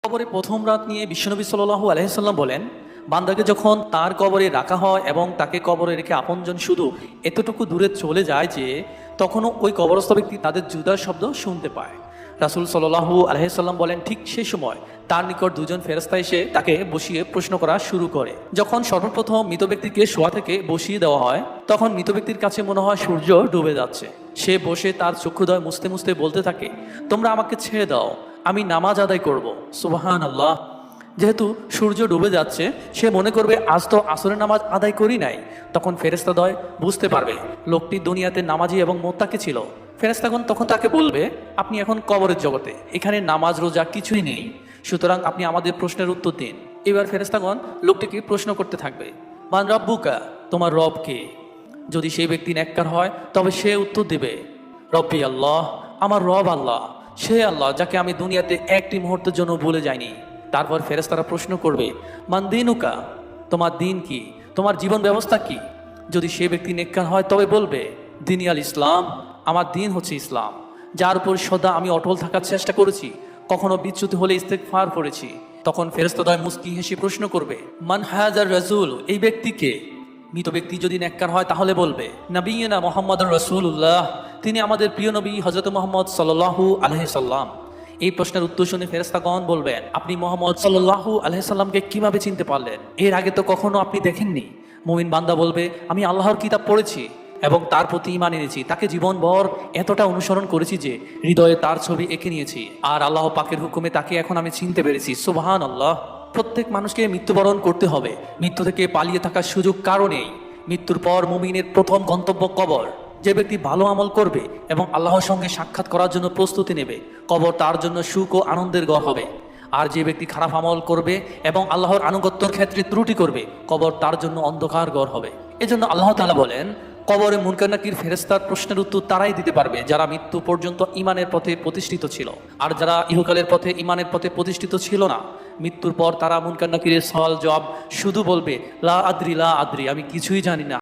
কবরে প্রথম রাত নিয়ে বিশ্বনবী সাল্লাল্লাহু আলাইহি সাল্লাম বলেন, বান্দাকে যখন তার কবরে রাখা হয় এবং তাকে কবরে রেখে আপনজন শুধু এতটুকু দূরে চলে যায় যে তখনও ওই কবরস্থ ব্যক্তি তাদের জুতার শব্দ শুনতে পায়। রাসূল সাল্লাল্লাহু আলাইহি সাল্লাম বলেন, ঠিক সেই সময় তার নিকট দুজন ফেরেশতা এসে তাকে বসিয়ে প্রশ্ন করা শুরু করে। যখন সর্বপ্রথম মৃত ব্যক্তিকে শোয়া থেকে বসিয়ে দেওয়া হয় তখন মৃত ব্যক্তির কাছে মনে হয় সূর্য ডুবে যাচ্ছে। সে বসে তার চক্ষুদ্বয় মুছতে মুছতে বলতে থাকে, তোমরা আমাকে ছেড়ে দাও, আমি নামাজ আদায় করব। সুবহানাল্লাহ। যেহেতু সূর্য ডুবে যাচ্ছে, সে মনে করবে আজ তো আসরের নামাজ আদায় করি নাই। তখন ফেরেশতাদ্বয় বুঝতে পারবে লোকটি দুনিয়াতে নামাজি এবং মোত্তাকি ছিল। ফেরেশতাগণ তখন তাকে বলবে, আপনি এখন কবরের জগতে, এখানে নামাজ রোজা কিছুই নেই, সুতরাং আপনি আমাদের প্রশ্নের উত্তর দিন। এবার ফেরেশতাগণ লোকটিকে প্রশ্ন করতে থাকবে, মান রব্বুকা, তোমার রব কে? যদি সেই ব্যক্তি নেককার হয় তবে সে উত্তর দেবে, রব্বি আল্লাহ, আমার রব আল্লাহ, সে আল্লাহ যাকে আমি দুনিয়াতে একটি মুহূর্তের জন্য ভুলে যাইনি। তারপর ফেরেশতারা প্রশ্ন করবে, মান দিনুকা, তোমার দিন কি, তোমার জীবন ব্যবস্থা কি? যদি সে ব্যক্তি নেককার হয় তবে বলবে, দিনী আল ইসলাম, আমার দিন হচ্ছে ইসলাম, যার উপর সদা আমি অটল থাকার চেষ্টা করেছি, কখনো বিচ্যুতি হলে ইস্তেগফার করেছি। তখন ফেরেশতাদ্বয় মুস্কি হেসে প্রশ্ন করবে, মান হাযার রাসূল, এই ব্যক্তিকে? মৃত ব্যক্তি যদি নেককার হয় তাহলে বলবে, নবিয়্যিনা মুহাম্মাদুর রাসূলুল্লাহ, তিনি আমাদের প্রিয় নবী হযরত মুহাম্মদ সাল্লাল্লাহু আলাইহি সাল্লাম। এই প্রশ্নের উত্তর শুনে ফেরেশতাগণ বলবেন, আপনি মুহাম্মদ সাল্লাল্লাহু আলাইহি সাল্লামকে কিভাবে চিনতে পারলেন? এর আগে তো কখনো আপনি দেখেননি। মুমিন বান্দা বলবে, আমি আল্লাহর কিতাব পড়েছি এবং তার প্রতি ঈমান এনেছি, তাকে জীবনভর এতটা অনুসরণ করেছি যে হৃদয়ে তার ছবি এঁকে নিয়েছি, আর আল্লাহ পাকের হুকুমে তাকে এখন আমি চিনতে পেরেছি। সুবহানাল্লাহ। প্রত্যেক মানুষকে মৃত্যুবরণ করতে হবে, মৃত্যু থেকে পালিয়ে থাকার সুযোগ কারো নেই। মৃত্যুর পর মুমিনের প্রথম গন্তব্য কবর। যে ব্যক্তি ভালো আমল করবে এবং আল্লাহর সঙ্গে সাক্ষাৎ করার জন্য প্রস্তুতি নেবে, কবর তার জন্য সুখ ও আনন্দের ঘর হবে। আর যে ব্যক্তি খারাপ আমল করবে এবং আল্লাহর আনুগত্যের ক্ষেত্রে ত্রুটি করবে, কবর তার জন্য অন্ধকার ঘর হবে। এজন্য আল্লাহ তাআলা বলেন, কবরে মুনকার নাকির ফেরেশতার প্রশ্নের উত্তর তারাই দিতে পারবে যারা মৃত্যু পর্যন্ত ঈমানের পথে প্রতিষ্ঠিত ছিল। আর যারা ইহকালের পথে ঈমানের পথে প্রতিষ্ঠিত ছিল না, মৃত্যুর পর তারা মুনকার নাকিরের সওয়াল জবাব শুধু বলবে, লা আদ্রি লা আদ্রি, আমি কিছুই জানি না।